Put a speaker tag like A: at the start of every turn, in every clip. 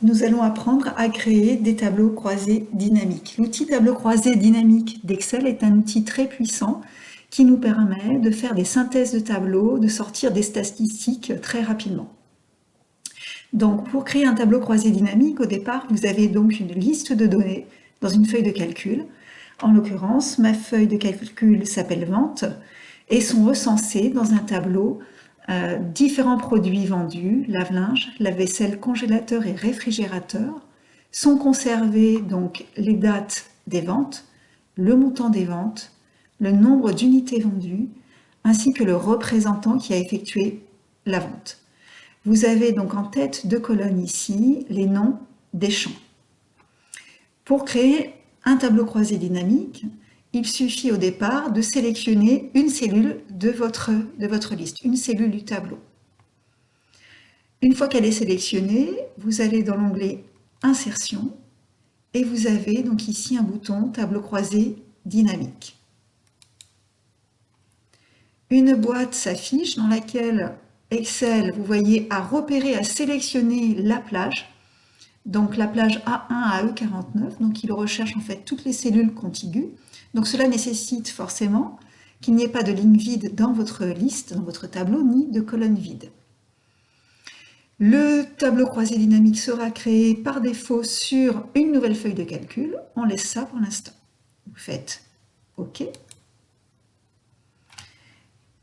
A: Nous allons apprendre à créer des tableaux croisés dynamiques. L'outil tableau croisé dynamique d'Excel est un outil très puissant qui nous permet de faire des synthèses de tableaux, de sortir des statistiques très rapidement. Donc, pour créer un tableau croisé dynamique, au départ, vous avez donc une liste de données dans une feuille de calcul. En l'occurrence, ma feuille de calcul s'appelle Vente et sont recensés dans un tableau différents produits vendus, lave-linge, lave-vaisselle, congélateur et réfrigérateur. Sont conservés donc les dates des ventes, le montant des ventes, le nombre d'unités vendues, ainsi que le représentant qui a effectué la vente. Vous avez donc en tête de colonne ici les noms des champs. Pour créer un tableau croisé dynamique, il suffit au départ de sélectionner une cellule de votre liste, une cellule du tableau. Une fois qu'elle est sélectionnée, vous allez dans l'onglet Insertion et vous avez donc ici un bouton Tableau croisé dynamique. Une boîte s'affiche dans laquelle Excel, vous voyez, a repéré, a sélectionné la plage. Donc la plage A1 à E49, donc il recherche en fait toutes les cellules contiguës. Donc cela nécessite forcément qu'il n'y ait pas de ligne vide dans votre liste, dans votre tableau, ni de colonne vide. Le tableau croisé dynamique sera créé par défaut sur une nouvelle feuille de calcul. On laisse ça pour l'instant. Vous faites OK.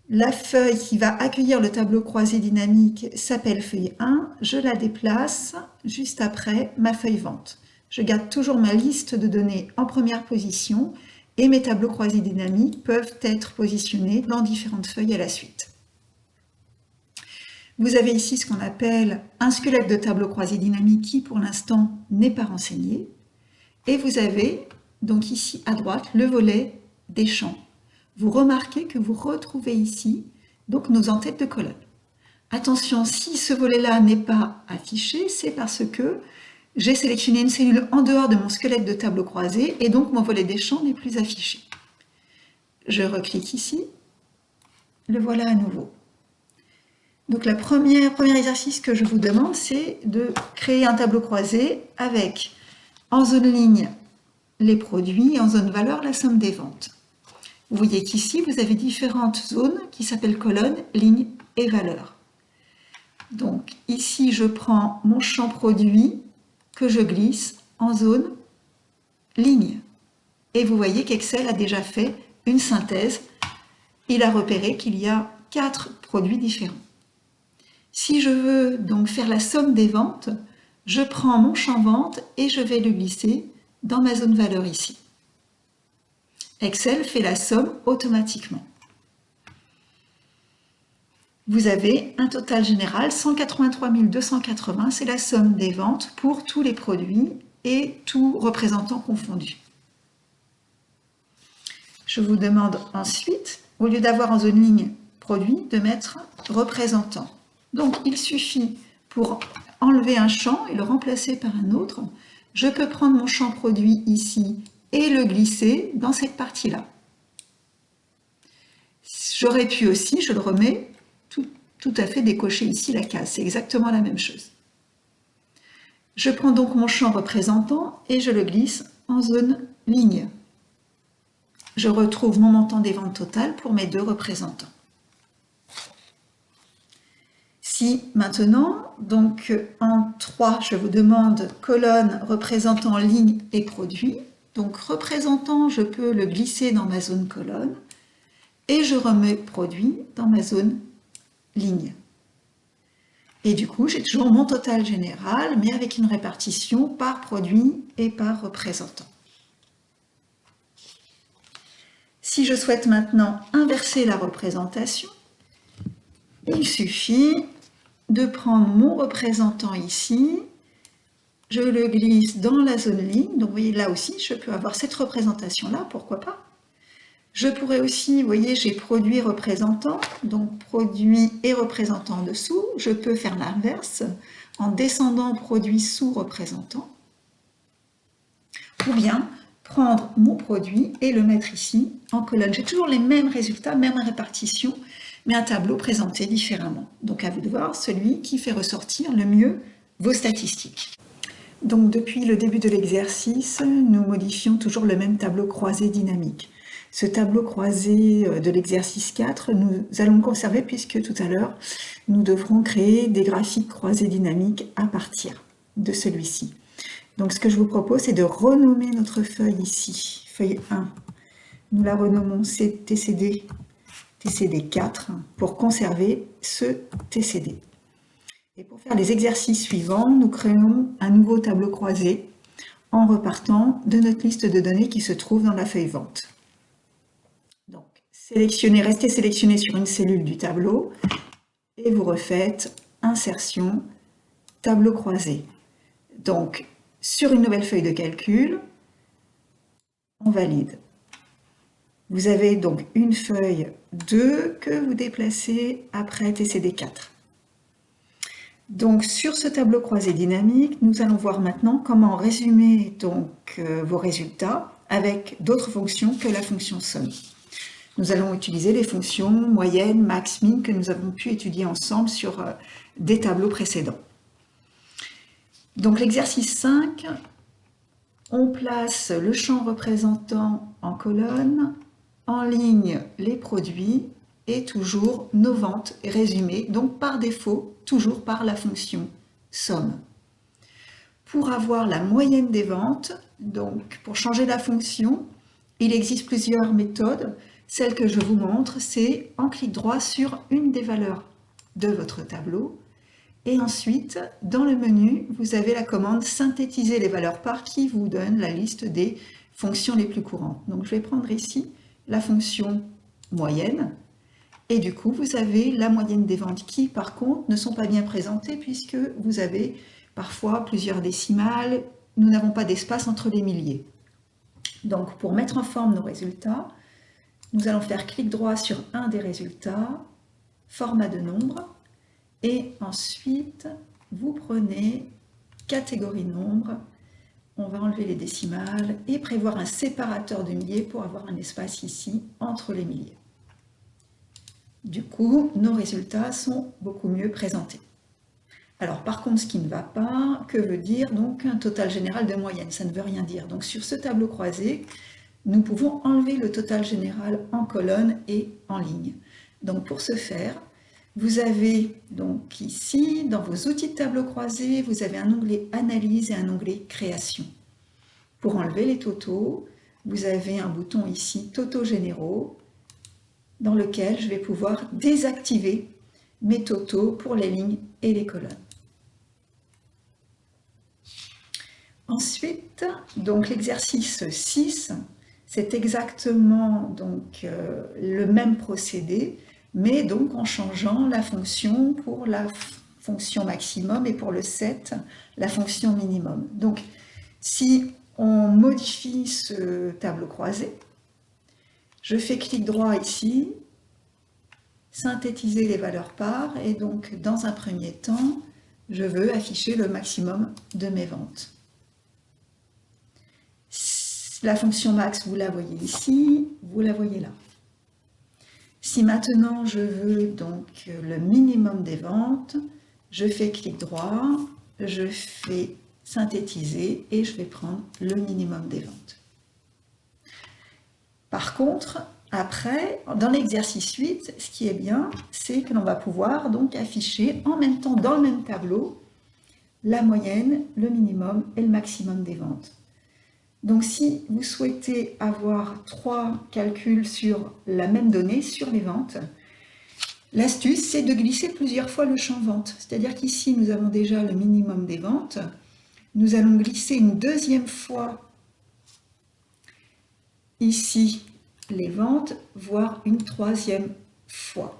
A: La feuille qui va accueillir le tableau croisé dynamique s'appelle feuille 1. Je la déplace juste après ma feuille vente. Je garde toujours ma liste de données en première position et mes tableaux croisés dynamiques peuvent être positionnés dans différentes feuilles à la suite. Vous avez ici ce qu'on appelle un squelette de tableau croisé dynamique qui pour l'instant n'est pas renseigné. Et vous avez donc ici à droite le volet des champs. Vous remarquez que vous retrouvez ici donc nos en-têtes de colonne. Attention, si ce volet-là n'est pas affiché, c'est parce que j'ai sélectionné une cellule en dehors de mon squelette de tableau croisé et donc mon volet des champs n'est plus affiché. Je reclique ici, le voilà à nouveau. Donc le premier exercice que je vous demande, c'est de créer un tableau croisé avec en zone ligne les produits et en zone valeur la somme des ventes. Vous voyez qu'ici, vous avez différentes zones qui s'appellent colonnes, lignes et valeurs. Donc ici, je prends mon champ produit que je glisse en zone ligne. Et vous voyez qu'Excel a déjà fait une synthèse. Il a repéré qu'il y a 4 produits différents. Si je veux donc faire la somme des ventes, je prends mon champ vente et je vais le glisser dans ma zone valeur ici. Excel fait la somme automatiquement. Vous avez un total général 183 280, c'est la somme des ventes pour tous les produits et tout représentant confondu. Je vous demande ensuite, au lieu d'avoir en zone ligne produit, de mettre représentant. Donc il suffit pour enlever un champ et le remplacer par un autre, je peux prendre mon champ produit ici et le glisser dans cette partie-là. J'aurais pu aussi, je le remets, tout à fait décocher ici la case, c'est exactement la même chose. Je prends donc mon champ représentant et je le glisse en zone ligne. Je retrouve mon montant des ventes totales pour mes 2 représentants. Si maintenant, donc en 3, je vous demande colonne représentant ligne et produit, donc représentant, je peux le glisser dans ma zone colonne et je remets produit dans ma zone ligne. Et du coup, j'ai toujours mon total général, mais avec une répartition par produit et par représentant. Si je souhaite maintenant inverser la représentation, il suffit de prendre mon représentant ici, je le glisse dans la zone ligne, donc vous voyez là aussi, je peux avoir cette représentation-là, pourquoi pas. Je pourrais aussi, vous voyez, j'ai produit représentant, donc produit et représentant en dessous. Je peux faire l'inverse en descendant produit sous représentant. Ou bien prendre mon produit et le mettre ici en colonne. J'ai toujours les mêmes résultats, même répartition, mais un tableau présenté différemment. Donc à vous de voir celui qui fait ressortir le mieux vos statistiques. Donc depuis le début de l'exercice, nous modifions toujours le même tableau croisé dynamique. Ce tableau croisé de l'exercice 4, nous allons le conserver puisque tout à l'heure, nous devrons créer des graphiques croisés dynamiques à partir de celui-ci. Donc ce que je vous propose, c'est de renommer notre feuille ici, feuille 1. Nous la renommons TCD, TCD 4 pour conserver ce TCD. Et pour faire les exercices suivants, nous créons un nouveau tableau croisé en repartant de notre liste de données qui se trouve dans la feuille vente. Donc, restez sélectionné sur une cellule du tableau et vous refaites insertion, tableau croisé. Donc, sur une nouvelle feuille de calcul, on valide. Vous avez donc une feuille 2 que vous déplacez après TCD 4. Donc sur ce tableau croisé dynamique, nous allons voir maintenant comment résumer donc vos résultats avec d'autres fonctions que la fonction somme. Nous allons utiliser les fonctions moyenne, max, min que nous avons pu étudier ensemble sur des tableaux précédents. Donc l'exercice 5, on place le champ représentant en colonne, en ligne les produits et toujours nos ventes résumées, donc par défaut, toujours par la fonction somme. Pour avoir la moyenne des ventes, donc pour changer la fonction, il existe plusieurs méthodes. Celle que je vous montre, c'est en clic droit sur une des valeurs de votre tableau. Et ensuite, dans le menu, vous avez la commande synthétiser les valeurs par qui vous donne la liste des fonctions les plus courantes. Donc je vais prendre ici la fonction moyenne. Et du coup, vous avez la moyenne des ventes qui, par contre, ne sont pas bien présentées puisque vous avez parfois plusieurs décimales. Nous n'avons pas d'espace entre les milliers. Donc, pour mettre en forme nos résultats, nous allons faire clic droit sur un des résultats, format de nombre, et ensuite, vous prenez catégorie nombre, on va enlever les décimales et prévoir un séparateur de milliers pour avoir un espace ici entre les milliers. Du coup, nos résultats sont beaucoup mieux présentés. Alors par contre, ce qui ne va pas, que veut dire donc un total général de moyenne? Ça ne veut rien dire. Donc sur ce tableau croisé, nous pouvons enlever le total général en colonne et en ligne. Donc pour ce faire, vous avez donc ici, dans vos outils de tableau croisé, vous avez un onglet Analyse et un onglet Création. Pour enlever les totaux, vous avez un bouton ici Totaux généraux, dans lequel je vais pouvoir désactiver mes totaux pour les lignes et les colonnes. Ensuite, donc l'exercice 6, c'est exactement donc, le même procédé, mais donc en changeant la fonction pour la fonction maximum et pour le 7, la fonction minimum. Donc, si on modifie ce tableau croisé, je fais clic droit ici, synthétiser les valeurs par, et donc dans un premier temps, je veux afficher le maximum de mes ventes. La fonction max, vous la voyez ici, vous la voyez là. Si maintenant je veux donc le minimum des ventes, je fais clic droit, je fais synthétiser et je vais prendre le minimum des ventes. Par contre, après, dans l'exercice 8, ce qui est bien, c'est que l'on va pouvoir donc afficher en même temps dans le même tableau la moyenne, le minimum et le maximum des ventes. Donc si vous souhaitez avoir 3 calculs sur la même donnée, sur les ventes, l'astuce c'est de glisser plusieurs fois le champ vente. C'est-à-dire qu'ici nous avons déjà le minimum des ventes, nous allons glisser une deuxième fois ici les ventes, voire une troisième fois.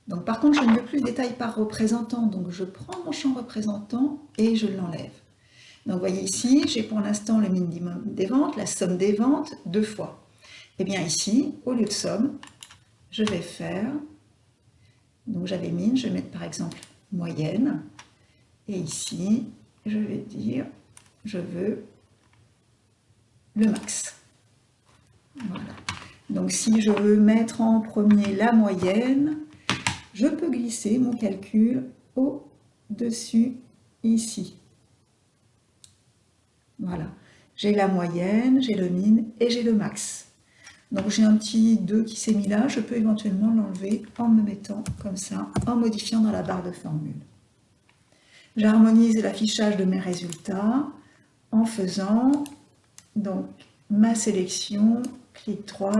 A: Donc par contre je ne veux plus de détails par représentant, donc je prends mon champ représentant et je l'enlève. Donc vous voyez ici, j'ai pour l'instant le minimum des ventes, la somme des ventes, 2 fois. Et bien ici, au lieu de somme, je vais faire, donc j'avais min, je vais mettre par exemple moyenne, et ici, je vais dire, je veux le max. Voilà. Donc si je veux mettre en premier la moyenne, je peux glisser mon calcul au-dessus ici. Voilà. J'ai la moyenne, j'ai le min et j'ai le max. Donc j'ai un petit 2 qui s'est mis là, je peux éventuellement l'enlever en me mettant comme ça, en modifiant dans la barre de formule. J'harmonise l'affichage de mes résultats en faisant donc ma sélection, clic 3,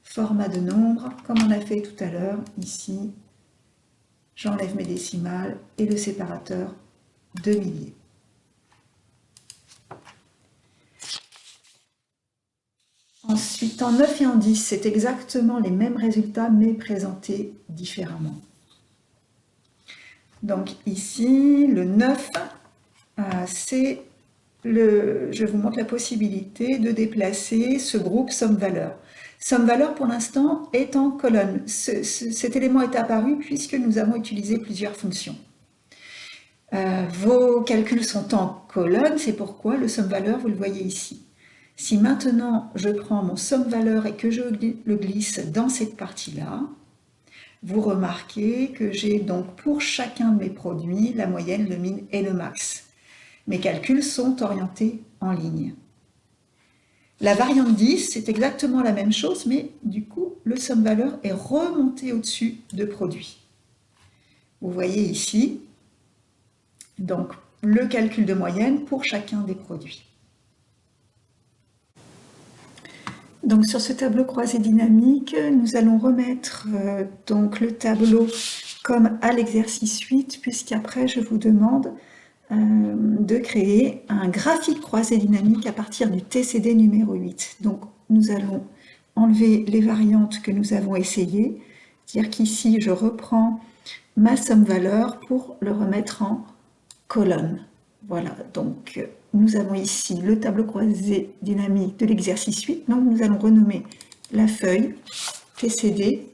A: format de nombre, comme on a fait tout à l'heure, ici, j'enlève mes décimales et le séparateur de milliers. Ensuite, en 9 et en 10, c'est exactement les mêmes résultats, mais présentés différemment. Donc ici, le 9, c'est je vous montre la possibilité de déplacer ce groupe somme-valeur. Somme-valeur, pour l'instant, est en colonne. Cet élément est apparu puisque nous avons utilisé plusieurs fonctions. Vos calculs sont en colonne, c'est pourquoi le somme-valeur, vous le voyez ici. Si maintenant je prends mon somme-valeur et que je le glisse dans cette partie-là, vous remarquez que j'ai donc pour chacun de mes produits la moyenne, le min et le max. Mes calculs sont orientés en ligne. La variante 10, c'est exactement la même chose, mais du coup, le somme-valeur est remonté au-dessus de produits. Vous voyez ici, donc, le calcul de moyenne pour chacun des produits. Donc sur ce tableau croisé dynamique, nous allons remettre donc le tableau comme à l'exercice 8, puisqu'après je vous demande de créer un graphique croisé dynamique à partir du TCD numéro 8. Donc nous allons enlever les variantes que nous avons essayées, c'est-à-dire qu'ici je reprends ma somme-valeur pour le remettre en colonne. Voilà, donc nous avons ici le tableau croisé dynamique de l'exercice 8. Donc nous allons renommer la feuille TCD